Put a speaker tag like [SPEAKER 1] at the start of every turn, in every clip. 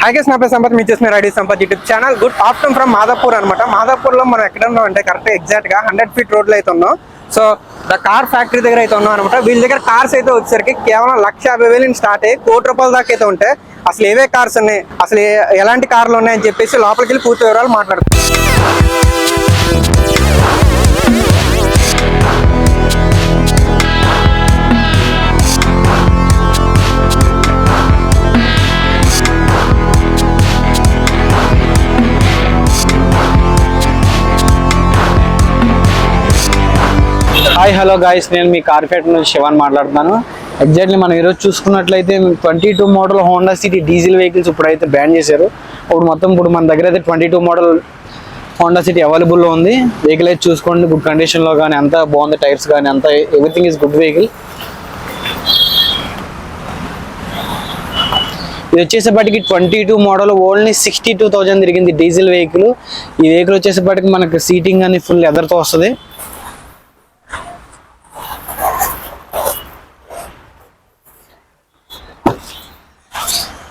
[SPEAKER 1] Hi guys, నా పేరు సంపత్. మీరు చేసిన ready Sampath YouTube channel. Good afternoon from Madhapur అనమాట. మాదాపూర్లో మనం ఎక్కడ ఉన్నాం అంటే కరెక్ట్ ఎగ్జాక్ట్గా 100 feet రోడ్లో అయితే ఉన్నాం. సో ద కార్ ఫ్యాక్టరీ దగ్గర అయితే ఉన్నాం అనమాట. వీళ్ళ దగ్గర కార్స్ అయితే వచ్చేసరికి కేవలం 1,50,000 స్టార్ట్ అయ్యి ₹1,00,00,000 దాకా అయితే ఉంటాయి. అసలు ఏవే కార్స్ ఉన్నాయి, అసలు ఎలాంటి కార్లు ఉన్నాయని చెప్పేసి లోపలికి వెళ్ళి పూర్తి వివరాలు మాట్లాడుతాం.
[SPEAKER 2] హాయ్ హలో గాయస్, నేను మీ కార్పేట్ నుంచి శివన్ మాట్లాడుతున్నాను. ఎగ్జాక్ట్లీ మనం ఈరోజు చూసుకున్నట్లయితే 22 model Honda city diesel vehicles ఇప్పుడైతే బ్యాన్ చేశారు. ఇప్పుడు మన దగ్గర అయితే 22 మోడల్ హోండా సిటీ అవైలబుల్లో ఉంది. వెహికల్ అయితే చూసుకోండి, గుడ్ కండిషన్లో కానీ అంతా బాగుంది, టైర్స్ కానీ అంతా ఎవ్రీథింగ్ ఈజ్ గుడ్ వెహికల్. ఇది వచ్చేసేపటికి 22 మోడల్ ఓన్లీ 62,000 తిరిగింది డీజిల్ వెహికల్. ఈ వెహికల్ వచ్చేసేపటికి మనకు సీటింగ్ అని ఫుల్ లెదర్తో వస్తుంది.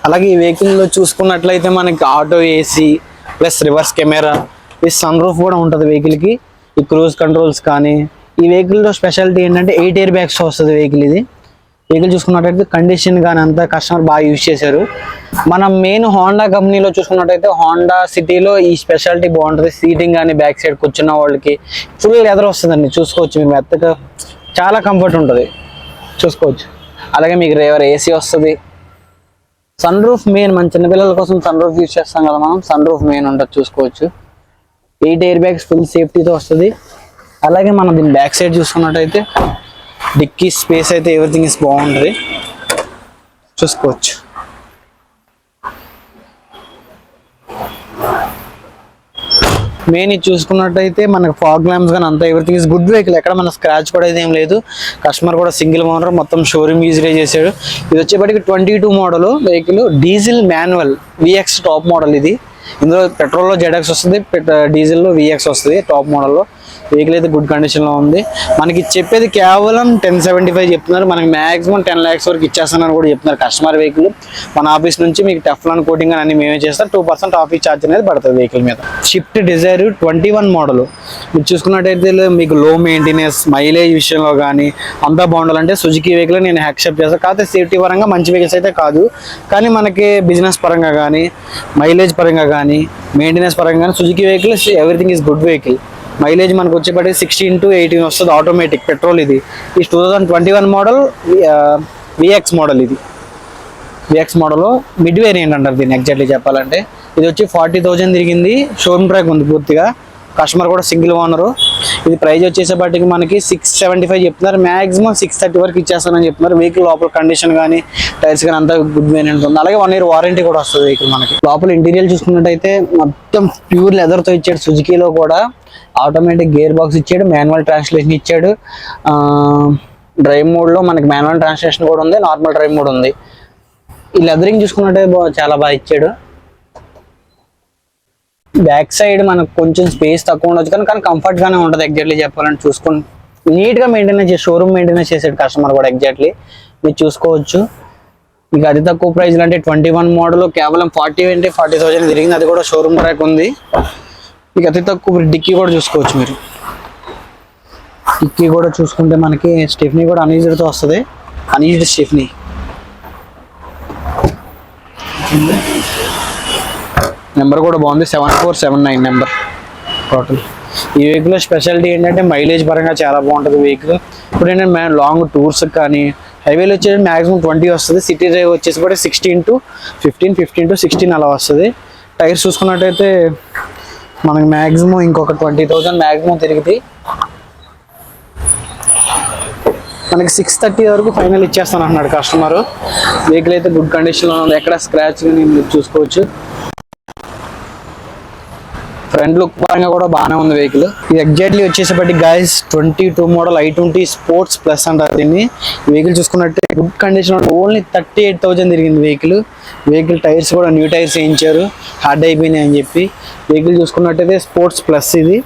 [SPEAKER 2] అలాగే ఈ వెహికల్లో చూసుకున్నట్లయితే మనకి auto AC plus reverse camera, ఈ సన్ రూఫ్ కూడా ఉంటుంది వెహికల్కి. ఈ క్రూజ్ కంట్రోల్స్ కానీ ఈ వెహికల్లో స్పెషాలిటీ ఏంటంటే 8 ఎయిర్ బ్యాగ్స్ వస్తుంది వెహికల్. ఇది వెహికల్ చూసుకున్నట్టయితే కండిషన్ కానీ అంతా కస్టమర్ బాగా యూజ్ చేశారు. మనం మెయిన్ హోండా కంపెనీలో చూసుకున్నట్టయితే హోండా సిటీలో ఈ స్పెషాలిటీ బాగుంటుంది. సీటింగ్ కానీ బ్యాక్ సైడ్ కూర్చున్న వాళ్ళకి ఫుల్ లెదర్ వస్తుందండి, చూసుకోవచ్చు. మీరు మెత్తగా చాలా కంఫర్ట్ ఉంటుంది, చూసుకోవచ్చు. అలాగే మీకు డ్రైవర్ ఏసీ వస్తుంది. సన్ రూఫ్ మెయిన్, మన చిన్నపిల్లల కోసం సన్ రూఫ్ యూజ్ చేస్తాం కదా మనం. సన్ రూఫ్ మెయిన్ ఉంటుంది, చూసుకోవచ్చు. 8 ఎయిర్ బ్యాగ్స్ ఫుల్ సేఫ్టీతో వస్తుంది. అలాగే మనం దీని బ్యాక్ సైడ్ చూసుకున్నట్టయితే డిక్కీ స్పేస్ అయితే ఎవ్రీథింగ్ ఇస్ బాగుంటుంది, చూసుకోవచ్చు. మెయిన్ ఇది చూసుకున్నట్టయితే మనకు ఫాగ్ ల్యాంప్స్ కానీ అంతా ఎవ్రీథింగ్ ఇస్ గుడ్ వెహికల్. ఎక్కడ మన స్క్రాచ్ కూడా అయితే ఏం లేదు. కస్టమర్ కూడా సింగిల్ ఓనర్, మొత్తం షోరూమ్ యూజ్లే చేశాడు. ఇది వచ్చేప్పటికి 22 model vehicle, diesel manual VX top model. ఇది ఇందులో పెట్రోల్లో ZX వస్తుంది, డీజిల్లో VX వస్తుంది. టాప్ మోడల్లో వెహికల్ అయితే గుడ్ కండిషన్లో ఉంది. మనకి చెప్పేది కేవలం 1075 చెప్తున్నారు. మనకి మ్యాక్సిమం 10 lakhs వరకు ఇచ్చేస్తానని కూడా చెప్తున్నారు కస్టమర్. వెహికల్ మన ఆఫీస్ నుంచి మీకు టెఫ్లాన్ కోటింగ్ అని అన్ని మేమే చేస్తాం. 2% ఆఫీస్ ఛార్జ్ అనేది పడుతుంది వెహికల్ మీద. షిఫ్ట్ డిజైర్ 21 మోడల్ మీరు చూసుకున్నట్టయితే మీకు లో మెయింటెనెన్స్, మైలేజ్ విషయంలో కానీ అంతా బాగుండాలంటే సుజుకి వెహికల్ నేను యాక్సెప్ట్ చేస్తాను. కాకపోతే సేఫ్టీ పరంగా మంచి వెహికల్స్ అయితే కాదు, కానీ మనకి బిజినెస్ పరంగా కానీ మైలేజ్ పరంగా కానీ మెయింటెనెన్స్ పరంగా కానీ Suzuki vehicle everything is good vehicle. Mileage మనకు వచ్చేపటి 16 to 18 వస్తుంది, ఆటోమేటిక్ పెట్రోల్. ఇది 2021 మోడల్ VX మోడల్. ఇది VX మోడల్ మిడ్ వేరియంట్ అంటారు దీన్ని ఎగ్జాక్ట్లీ చెప్పాలంటే. ఇది వచ్చి 40,000 తిరిగింది, షోరూమ్ ట్రాక్ ఉంది పూర్తిగా. కస్టమర్ కూడా సింగిల్ ఓనరు. ఇది ప్రైస్ వచ్చేసేపటికి మనకి 675 చెప్తున్నారు. మ్యాక్సిమం 630 వరకు ఇచ్చేస్తానని చెప్తున్నారు. వెహికల్ లోపల కండిషన్ కానీ టైర్స్ కానీ అంతా గుడ్ వేరియంట్ ఉంది. అలాగే 1 year వారంటీ కూడా వస్తుంది వెహికల్ మనకి. లోపల ఇంటీరియర్ చూసుకున్నట్టయితే మొత్తం ప్యూర్ లెదర్తో ఇచ్చాడు. సుజుకీలో కూడా ఆటోమేటిక్ గేర్ బాక్స్ ఇచ్చాడు, మాన్యువల్ ట్రాన్స్లేషన్ ఇచ్చాడు. డ్రైవ్ మోడ్లో మనకి మాన్యువల్ ట్రాన్స్లేషన్ కూడా ఉంది, నార్మల్ డ్రైవ్ మోడ్ ఉంది. ఈ లెదరింగ్ చూసుకున్నట్టయితే చాలా బాగా ఇచ్చాడు. బ్యాక్ సైడ్ మనకు కొంచెం స్పేస్ తక్కువ ఉండొచ్చు కానీ కంఫర్ట్ గానే ఉంటుంది ఎగ్జాక్ట్లీ చెప్పాలంటే. చూసుకొని నీట్ గా మెయింటెనెన్స్ చేసి షోరూమ్ మెయింటెనెన్స్ చేసాడు కస్టమర్ కూడా ఎగ్జాక్ట్లీ, మీరు చూసుకోవచ్చు. మీకు అతి తక్కువ ప్రైస్ అంటే 21 మోడల్ కేవలం 40,000 తిరిగింది. అది కూడా షోరూమ్ ట్రాక్ ఉంది. మీకు అతి తక్కువ డిక్కీ కూడా చూసుకోవచ్చు. మీరు డిక్కీ కూడా చూసుకుంటే మనకి స్టెఫ్నీ కూడా అన్యూజ్డ్తో వస్తుంది, అన్యూజ్డ్ స్టెఫ్నీ. నెంబర్ కూడా బాగుంది, 7479 నెంబర్ టోటల్. ఈ వెహికల్ స్పెషాలిటీ ఏంటంటే మైలేజ్ పరంగా చాలా బాగుంటుంది వెహికల్. ఇప్పుడు ఏంటంటే లాంగ్ టూర్స్ కానీ హైవేలో వచ్చేసి మ్యాక్సిమం 20 వస్తుంది. సిటీ డ్రైవ్ వచ్చేసి కూడా 16 to 16 అలా వస్తుంది. టైర్స్ చూసుకున్నట్టయితే మనకి మ్యాక్సిమం ఇంకొక 20,000 మ్యాక్సిమం తిరిగితే మనకి 630 వరకు ఫైనల్ ఇచ్చేస్తాను అన్నాడు కస్టమర్. వెహికల్ అయితే గుడ్ కండిషన్లో ఉంది, ఎక్కడ స్క్రాచ్ కానీ మీరు చూసుకోవచ్చు. ఫ్రంట్ లుక్ పరంగా కూడా బాగానే ఉంది వెహికల్. ఇది ఎగ్జాక్ట్లీ వచ్చేసేపటి guys 22 model i20 sports plus అంటారు దీన్ని. వెహికల్ చూసుకున్నట్టే గుడ్ కండిషన్, ఓన్లీ 38,000 తిరిగింది వెహికల్. వెహికల్ టైర్స్ కూడా న్యూ టైర్స్ వేయించారు, హార్డ్ అయిపోయినాయి అని చెప్పి. వెహికల్ చూసుకున్నట్టయితే స్పోర్ట్స్ ప్లస్. ఇది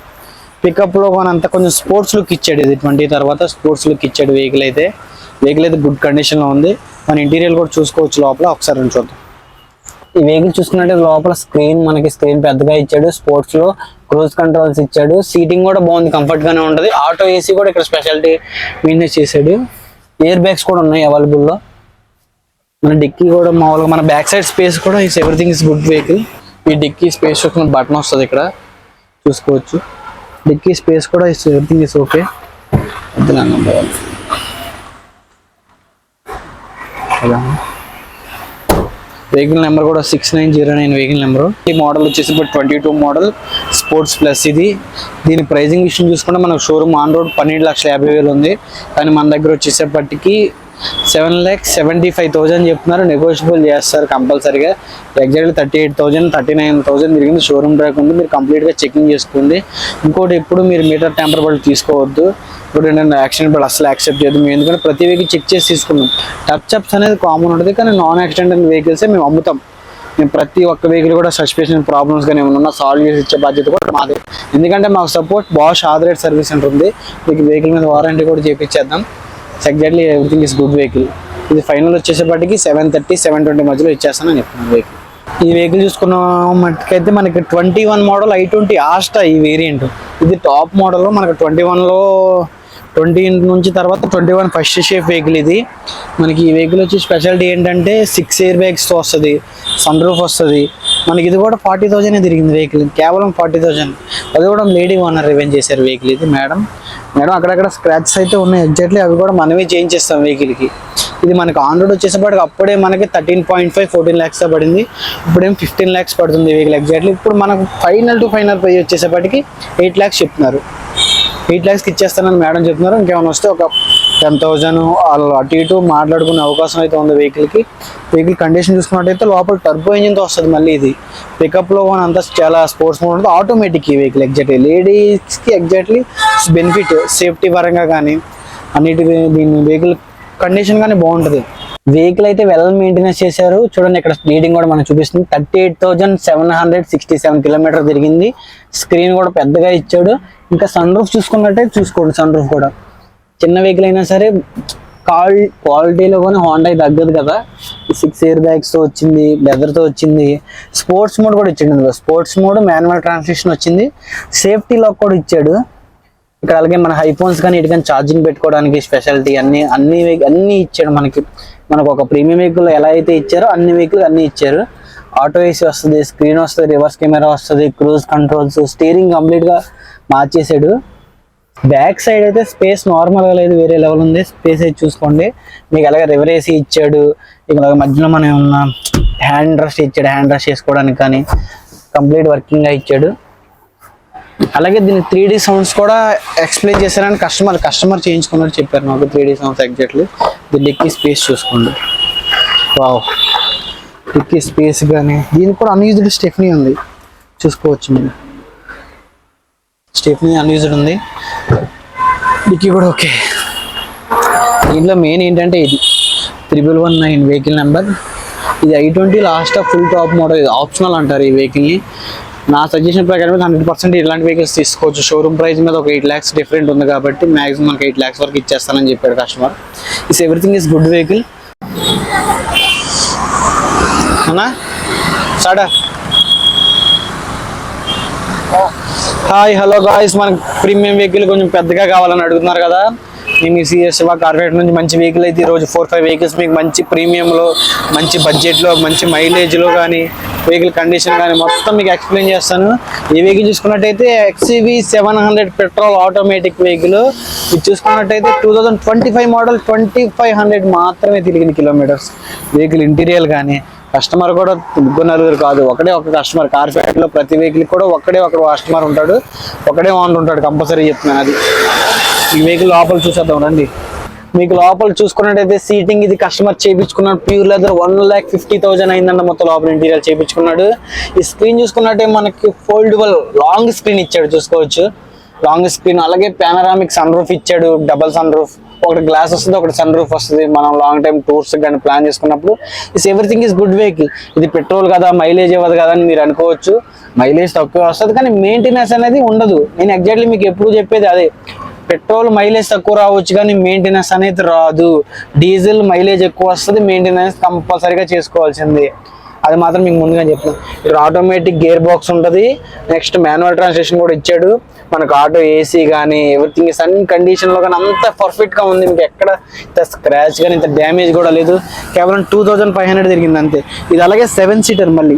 [SPEAKER 2] పికప్లో అంతా కొంచెం స్పోర్ట్స్ లుక్ ఇచ్చాడు. ఇది 20 తర్వాత స్పోర్ట్స్ లుక్ ఇచ్చాడు వెహికల్ అయితే. వెహికల్ అయితే గుడ్ కండిషన్లో ఉంది. మన ఇంటీరియర్ కూడా చూసుకోవచ్చు లోపల, ఒకసారి చూద్దాం. ఈ వెహికల్ చూసుకున్నట్టే లోపల స్క్రీన్ పెద్దగా ఇచ్చాడు, స్పోర్ట్స్ లో క్రూజ్ కంట్రోల్స్ ఇచ్చాడు, సీటింగ్ కూడా బాగుంది, కంఫర్ట్ గానే ఉంటది. ఆటో ఏసీ కూడా ఇక్కడ స్పెషాలిటీ మెయింటైన్ చేశాడు. ఎయిర్ బ్యాగ్స్ కూడా ఉన్నాయి అవైలబుల్ లో. మన డిక్కీ కూడా మామూలుగా మన బ్యాక్ సైడ్ స్పేస్ కూడా ఎవ్రీథింగ్ ఇస్ గుడ్ వెహికల్. ఈ డిక్కీ స్పేస్ చూసుకున్న బటన్ వస్తుంది ఇక్కడ చూసుకోవచ్చు. డిక్కీ స్పేస్ కూడా everything is okay. Vehicle number కూడా 6909 వెహికల్ నెంబర్. ఈ మోడల్ వచ్చేసి ఇప్పుడు 22 మోడల్ స్పోర్ట్స్ ప్లస్. దీని ప్రైజింగ్ విషయం చూసుకుంటే మనకు షోరూమ్ ఆన్ రోడ్ 12,50,000 ఉంది, కానీ మన దగ్గర వచ్చేసేపటికి 7,75,000 చెప్తున్నారు. నెగోషియబుల్ చేస్తారు కంపల్సరీగా. ఎగ్జాక్ట్లీ 38,000 39,000 తిరిగింది. షోరూమ్ ట్రాక్ ఉంది, మీరు కంప్లీట్గా చెకింగ్ చేసుకోండి. ఇంకోటి ఎప్పుడు మీరు మీటర్ ట్యాంపర్ బళ్ళు తీసుకోవద్దు. ఇప్పుడు ఏంటంటే యాక్సిడెంట్ బళ్ళు అసలు యాక్సెప్ట్ చేయదు మేము, ఎందుకంటే ప్రతి వెహికల్ చెక్ చేసి తీసుకున్నాం. టచ్ అప్స్ అనేది కామన్ ఉంటుంది, కానీ నాన్ యాక్సిడెంటల్ వెహికల్సే మేము అమ్ముతాం. మేము ప్రతి ఒక్క వెహికల్ కూడా సస్పెన్షన్ ప్రాబ్లమ్స్ కానీ ఏమైనా సాల్వ్ చేసి ఇచ్చే బాధ్యత కూడా మాది, ఎందుకంటే మాకు support Bosch authorised service centre ఉంది. మీకు వెహికల్ మీద వారంటీ కూడా చేపించేద్దాం. Exactly everything is good vehicle. ఇది ఫైనల్ వచ్చేసేపటికి 730, 720 మధ్యలో ఇచ్చేస్తానని చెప్తున్నాను వెహికల్. ఈ వెహికల్ చూసుకున్న మట్టుకైతే మనకి 21 మోడల్ i20 ఆస్టా ఈ వేరియంట్. ఇది టాప్ మోడల్. మనకి 21లో 20 నుంచి తర్వాత 21 ఫస్ట్ షేప్ వెహికల్. ఇది మనకి ఈ వెహికల్ వచ్చి స్పెషాలిటీ ఏంటంటే 6 ఎయిర్ బ్యాగ్స్తో వస్తుంది, సన్ రూఫ్ వస్తుంది. మనకి ఇది కూడా 40,000 తిరిగింది వెహికల్, కేవలం 40,000. అది కూడా లేడీ ఓనర్ రివెంజ్ చేశారు వెహికల్. ఇది మేడం అక్కడక్కడ స్క్రాచెస్ అయితే ఉన్నాయి ఎగ్జాక్ట్లీ, అవి కూడా మనమే చేంజ్ చేస్తాం వెహికల్కి. ఇది మనకి ఆన్ రోడ్ వచ్చేసేపటికి అప్పుడే మనకి 13.5 14 lakhs పడింది, ఇప్పుడేం 15 lakhs పడుతుంది వెహికల్ ఎగ్జాక్ట్లీ. ఇప్పుడు మనకు ఫైనల్ ప్రైస్ వచ్చేసేపటికి 8 lakhs చెప్తున్నారు. 8 lakhsకి ఇచ్చేస్తానని మేడం చెప్తున్నారు. ఇంకేమైనా వస్తే ఒక 10,000 వాళ్ళు అటు ఇటు మాట్లాడుకునే అవకాశం అయితే ఉంది వెహికల్కి. వెహికల్ కండిషన్ చూసుకున్నట్టయితే లోపల టర్బో ఇంజిన్తో వస్తుంది. మళ్ళీ ఇది పికప్లో అంతా చాలా స్పోర్ట్స్ మోడ్ ఉంటుంది. ఆటోమేటిక్ ఈ వెహికల్ ఎగ్జాక్ట్లీ లేడీస్కి ఎగ్జాక్ట్లీ బెనిఫిట్, సేఫ్టీ పరంగా కానీ అన్నిటి. దీని వెహికల్ కండిషన్ కానీ బాగుంటుంది. వెహికల్ అయితే వెల్ మెయింటెనెన్స్ చేశారు. చూడండి ఇక్కడ రీడింగ్ కూడా మనకు చూపిస్తుంది. 38,767 కిలోమీటర్ తిరిగింది. స్క్రీన్ కూడా పెద్దగా ఇచ్చాడు. ఇంకా సన్ రూఫ్ చూసుకున్నట్టే చూసుకోండి, సన్ రూఫ్ కూడా చిన్న వెహికల్ అయినా సరే క్వాలిటీలో కానీ హోండా తగ్గదు కదా. 6 ఎయిర్ బ్యాగ్స్తో వచ్చింది, లెదర్తో వచ్చింది. స్పోర్ట్స్ మోడ్ కూడా ఇచ్చాడు. స్పోర్ట్స్ మోడ్ మాన్యువల్ ట్రాన్స్మిషన్ వచ్చింది. సేఫ్టీ లాక్ కూడా ఇచ్చాడు ఇక్కడ. అలాగే మన ఐఫోన్స్ కానీ ఇటు కానీ ఛార్జింగ్ పెట్టుకోవడానికి స్పెషాలిటీ అన్ని ఇచ్చాడు మనకు ఒక ప్రీమియం వెహికల్ ఎలా అయితే ఇచ్చారో అన్ని వెహికల్ అన్ని ఇచ్చారు. ఆటో ఏసీ వస్తుంది, స్క్రీన్ వస్తుంది, రివర్స్ కెమెరా వస్తుంది, క్రూజ్ కంట్రోల్స్, స్టీరింగ్ కంప్లీట్గా మార్చేసాడు. బ్యాక్ సైడ్ అయితే స్పేస్ నార్మల్గా లేదు, వేరే లెవెల్ ఉంది. స్పేస్ అయితే చూసుకోండి. మీకు అలాగే రివర్ ఏసీ ఇచ్చాడు. ఇక మధ్యలో మనం ఏమన్నా హ్యాండ్ రెస్ట్ ఇచ్చాడు, హ్యాండ్ రెస్ట్ చేసుకోవడానికి కానీ కంప్లీట్ వర్కింగ్గా ఇచ్చాడు. అలాగే దీని 3D సౌండ్స్ కూడా ఎక్స్ప్లెయిన్ చేశారని కస్టమర్ చేయించుకున్నట్టు చెప్పారు నాకు. 3D sounds exactly. దీని డిక్కీ స్పేస్ చూసుకోండి. వావ్, డిక్కీ స్పేస్ కానీ దీనికి కూడా అన్యూజ్డ్ స్టెఫ్నీ ఉంది చూసుకోవచ్చు మీరు. స్టెఫ్నీ అన్యూజ్డ్ ఉంది. డిక్కీ కూడా ఓకే. దీంట్లో మెయిన్ ఏంటంటే ఇది 1119 వెహికల్ నెంబర్. ఇది i20 last full top model. ఇది ఆప్షనల్ అంటారు ఈ వెహికల్ని. నా సజెషన్ ప్రకారం 100% ఇలాంటి వెహికల్స్ తీసుకోవచ్చు. షోరూమ్ ప్రైస్ మీద ఒక 8 lakhs డిఫరెంట్ ఉంది కాబట్టి మ్యాక్సిమం మనకి 8 lakhs వరకు ఇచ్చేస్తానని చెప్పాడు customer. Everything is good vehicle. అవునా సాడా? హాయ్ హలో గాయ్స్, మనకి ప్రీమియం వెహికల్ కొంచెం పెద్దగా కావాలని అడుగుతున్నారు కదా. మేము ఈ సిఎస్వా కార్పొరేట్ నుంచి మంచి వెహికల్ అయితే ఈరోజు 4-5 వెహికల్స్ మీకు మంచి ప్రీమియంలో, మంచి బడ్జెట్లో, మంచి మైలేజ్లో కానీ వెహికల్ కండిషన్ కానీ మొత్తం మీకు ఎక్స్ప్లెయిన్ చేస్తాను. ఈ వెహికల్ చూసుకున్నట్టయితే XUV 700 పెట్రోల్ ఆటోమేటిక్ వెహికల్. ఇది చూసుకున్నట్టయితే 2025 మోడల్ 2500 మాత్రమే తిరిగింది కిలోమీటర్స్. వెహికల్ ఇంటీరియర్ కానీ కస్టమర్ కూడా నలుగురు కాదు, ఒక కస్టమర్. కార్పొరేట్లో ప్రతి వెహికల్ కూడా ఒక కస్టమర్ ఉంటాడు, ఒకడే ఓనర్ ఉంటాడు కంపల్సరీ చెప్తున్నాను. అది ఈ వెహికల్ లోపల చూసేద్దాం రండి. మీకు లోపల చూసుకున్నట్టయితే సీటింగ్ ఇది కస్టమర్ చేయించుకున్నాడు. ప్యూర్ లెదర్ 1,50,000 అయిందన్న మొత్తం లోపల ఇంటీరియర్ చేయించుకున్నాడు. ఈ స్క్రీన్ చూసుకున్నట్టే మనకి ఫోల్డబుల్ లాంగ్ స్క్రీన్ ఇచ్చాడు చూసుకోవచ్చు. లాంగ్ స్క్రీన్ అలాగే పానరామిక్ సన్ రూఫ్ ఇచ్చాడు. డబల్ సన్ రూఫ్, ఒకటి గ్లాస్ వస్తుంది, ఒకటి సన్ రూఫ్ వస్తుంది. మనం లాంగ్ టైం టూర్స్ కానీ ప్లాన్ చేసుకున్నప్పుడు ఎవ్రీథింగ్ ఈస్ గుడ్ వెహికల్. ఇది పెట్రోల్ కదా, మైలేజ్ ఇవ్వదు కదా అని మీరు అనుకోవచ్చు. మైలేజ్ తక్కువ వస్తుంది కానీ మెయింటెనెన్స్ అనేది ఉండదు. నేను ఎగ్జాక్ట్లీ మీకు ఎప్పుడు చెప్పేది అదే. పెట్రోల్ మైలేజ్ తక్కువ రావచ్చు కానీ మెయింటెనెన్స్ అనేది రాదు. డీజిల్ మైలేజ్ ఎక్కువ వస్తుంది, మెయింటెనెన్స్ కంపల్సరీగా చేసుకోవాల్సింది. అది మాత్రం మీకు ముందుగా చెప్తాను. ఇక్కడ ఆటోమేటిక్ గేర్ బాక్స్ ఉంటుంది, నెక్స్ట్ మాన్యువల్ ట్రాన్స్మిషన్ కూడా ఇచ్చాడు. మనకు ఆటో ఏసీ కానీ ఎవ్రీథింగ్ ఇస్ అన్ని కండిషన్లో కానీ అంత పర్ఫెక్ట్గా ఉంది. మీకు ఎక్కడ ఇంత స్క్రాచ్ కానీ ఇంత డ్యామేజ్ కూడా లేదు. కేవలం 2500 తిరిగింది అంతే. ఇది అలాగే 7 సీటర్ మళ్ళీ.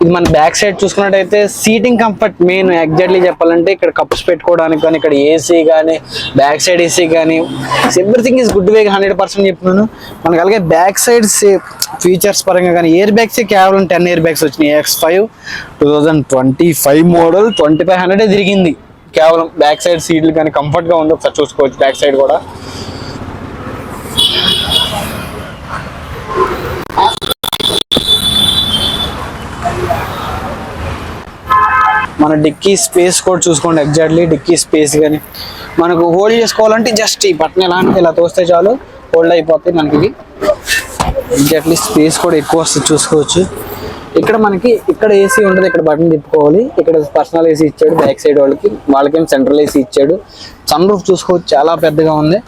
[SPEAKER 2] ఇది మన బ్యాక్ సైడ్ చూసుకున్నట్టయితే సీటింగ్ కంఫర్ట్ మెయిన్ ఎగ్జాక్ట్లీ చెప్పాలంటే ఇక్కడ కప్స్ పెట్టుకోవడానికి కానీ, ఇక్కడ ఏసీ కానీ, బ్యాక్ సైడ్ ఏసీ కానీ ఎవ్రీథింగ్ ఈజ్ గుడ్ వే 100% చెప్తున్నాను. మనకి అలాగే బ్యాక్ సైడ్ ఫీచర్స్ పరంగా కానీ ఎయిర్ బ్యాగ్స్ కేవలం 10 ఎయిర్ బ్యాగ్స్ వచ్చినాయి. X5 2025 మోడల్ 2500 తిరిగింది. కేవలం బ్యాక్ సైడ్ సీట్లు కానీ కంఫర్ట్గా ఉంది, ఒకసారి చూసుకోవచ్చు. బ్యాక్ సైడ్ కూడా మన డిక్కీ స్పేస్ కూడా చూసుకోండి. ఎగ్జాక్ట్లీ డిక్కీ స్పేస్ కానీ మనకు హోల్డ్ చేసుకోవాలంటే జస్ట్ ఈ బటన్ ఇలా తోస్తే చాలు హోల్డ్ అయిపోతాయి మనకి. ఇది ఎగ్జాక్ట్లీ స్పేస్ కూడా ఎక్కువ వస్తుంది, చూసుకోవచ్చు. ఇక్కడ మనకి ఇక్కడ ఏసీ ఉంటుంది, ఇక్కడ బటన్ తిప్పుకోవాలి. ఇక్కడ పర్సనల్ ఏసీ ఇచ్చాడు బ్యాక్ సైడ్ వాళ్ళకేం సెంట్రల్ ఏసీ ఇచ్చాడు. సన్ రూఫ్ చూసుకోవచ్చు, చాలా పెద్దగా ఉంది.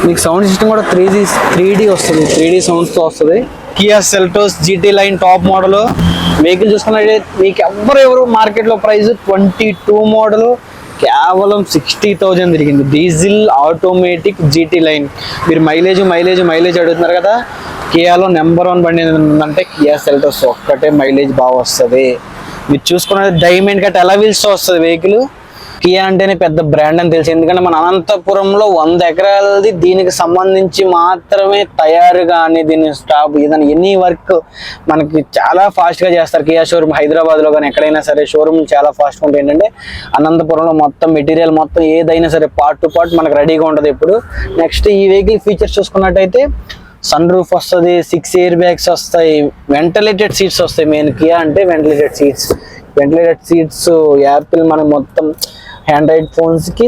[SPEAKER 2] మీకు సౌండ్ సిస్టమ్ కూడా 3D వస్తుంది, 3D సౌండ్స్తో వస్తుంది. Kia Seltos GT line top model vehicle చూసుకున్నట్లయితే మీకు ఎవరు మార్కెట్లో ప్రైస్ 22 మోడల్ కేవలం 60,000 తిరిగింది. Diesel automatic GT line. మీరు మైలేజ్ అడుగుతున్నారు కదా, కియాలో నెంబర్ 1 బండి ఏంటంటే కియా సెల్టోస్ ఒక్కటే మైలేజ్ బాగా వస్తుంది. మీరు చూసుకున్నది డైమండ్ కట్ ఎలా వీల్స్తో వస్తుంది వెహికల్. కియా అంటేనే పెద్ద బ్రాండ్ అని తెలుసు, ఎందుకంటే మన అనంతపురంలో 100 ఎకరాలది దీనికి సంబంధించి మాత్రమే తయారు కానీ దీని స్టాప్ ఏదైనా ఎనీ వర్క్ మనకి చాలా ఫాస్ట్గా చేస్తారు. కియా షోరూమ్ హైదరాబాద్లో కానీ ఎక్కడైనా సరే షోరూమ్ చాలా ఫాస్ట్గా ఉంటాయి. ఏంటంటే అనంతపురంలో మొత్తం మెటీరియల్ మొత్తం ఏదైనా సరే పార్ట్ టు పార్ట్ మనకు రెడీగా ఉంటుంది ఎప్పుడు. నెక్స్ట్ ఈ వెహికల్ ఫీచర్స్ చూసుకున్నట్టయితే సన్ రూఫ్ వస్తుంది, 6 ఎయిర్ బ్యాగ్స్ వస్తాయి, వెంటిలేటెడ్ సీట్స్ వస్తాయి. మెయిన్ కియా అంటే వెంటిలేటెడ్ సీట్స్. యాపిల్ మనకి మొత్తం ఆండ్రాయిడ్ ఫోన్స్కి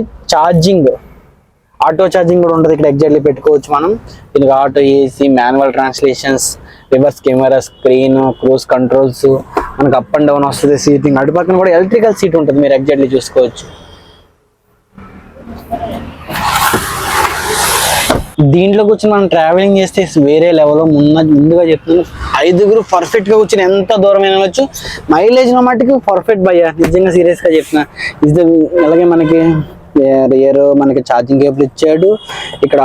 [SPEAKER 2] ఆటో ఛార్జింగ్ కూడా ఉంటుంది. ఇక్కడ ఎగ్జాక్ట్లీ పెట్టుకోవచ్చు మనం. దీనికి auto AC, manual translations, reverse camera, screen, cruise controls, మనకు అప్ అండ్ డౌన్ వస్తుంది. సీటింగ్ అటు పక్కన కూడా ఎలక్ట్రికల్ సీట్ ఉంటుంది, మీరు ఎగ్జాక్ట్లీ చూసుకోవచ్చు. దీంట్లో కూర్చొని మనం ట్రావెలింగ్ చేస్తే వేరే లెవెల్లో ముందుగా చెప్తున్నాను. 5 పర్ఫెక్ట్గా కూర్చొని ఎంత దూరం వెళ్ళవచ్చు. మైలేజ్ మట్టుకు పర్ఫెక్ట్ భయ్యా, నిజంగా సీరియస్గా చెప్తున్నా. అలాగే మనకి రియర్ మనకి ఛార్జింగ్ కేబుల్ ఇచ్చాడు. ఇక్కడ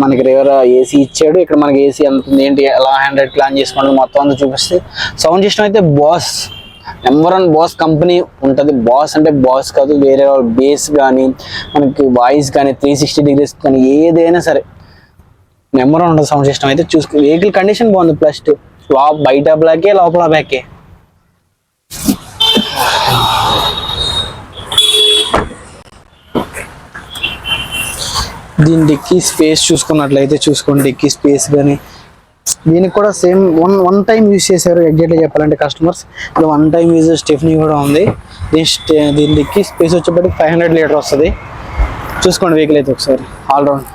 [SPEAKER 2] మనకి రియర్ ఏసీ ఇచ్చాడు. ఇక్కడ మనకి ఏసీ ఎంత ఏంటి ఎలా 100 ప్లాన్ చేసుకోండి మొత్తం అంతా చూపిస్తే. సౌండ్ సిస్టమ్ అయితే బాస్ నెంబర్ 1 బాస్ కంపెనీ ఉంటుంది. బాస్ అంటే బాస్ కాదు, వేరే బేస్ కానీ మనకి వాయిస్ కానీ 360 degrees కానీ ఏదైనా సరే నెంబర్ 1 ఉంటుంది సౌండ్ సిస్టమ్ అయితే. చూసుకో వెహికల్ కండిషన్ బాగుంది. ప్లస్ బయట బ్లాకే లోపల బ్యాకే. దీని డిక్కీ స్పేస్ చూసుకున్నట్లయితే చూసుకోండి. డిక్కీ స్పేస్ కానీ దీనికి కూడా సేమ్ వన్ టైం యూజ్ చేశారు. ఎగ్జాక్ట్గా చెప్పాలంటే కస్టమర్స్ ఇది 1 టైం యూజ్. స్టెఫ్నీ కూడా ఉంది. దీని డిక్కీ స్పేస్ వచ్చేప్పటికి 500 లీటర్ వస్తుంది. చూసుకోండి వెహికల్ అయితే ఒకసారి ఆల్రౌండ్.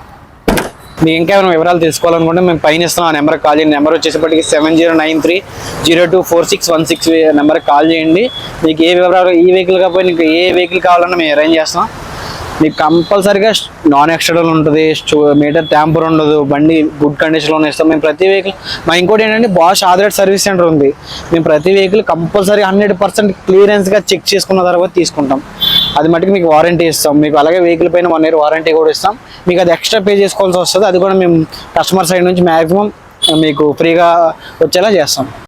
[SPEAKER 2] మీకు ఇంకేమైనా వివరాలు తెలుసుకోవాలనుకుంటే మేము పైన ఇస్తున్నాం, ఆ నెంబర్కి కాల్ చేయండి. నెంబర్ వచ్చేసప్పటికి 7093024616 నెంబర్కి కాల్ చేయండి. మీకు ఏ వివరాలు ఈ వెహికల్ కాకపోతే మీకు ఏ వెహికల్ కావాలన్నా మేము అరేంజ్ చేస్తాం. మీకు కంపల్సరీగా నాన్ యాక్సిడెంటల్ ఉంటుంది, మీటర్ ట్యాంపర్ ఉండదు, బండి గుడ్ కండిషన్లోనే ఇస్తాం మేము ప్రతి వెహికల్. మా ఇంకోటి ఏంటంటే బాష్ ఆథరైజ్డ్ సర్వీస్ సెంటర్ ఉంది. మేము ప్రతి వెహికల్ కంపల్సరీ 100% క్లియరెన్స్గా చెక్ చేసుకున్న తర్వాత తీసుకుంటాం. అది మటుకు మీకు వారంటీ ఇస్తాం. మీకు అలాగే వెహికల్ పైన 1 year వారంటీ కూడా ఇస్తాం. మీకు అది ఎక్స్ట్రా పే చేసుకోవాల్సి వస్తుంది. అది కూడా మేము కస్టమర్ సైడ్ నుంచి మ్యాక్సిమం మీకు ఫ్రీగా వచ్చేలా చేస్తాం.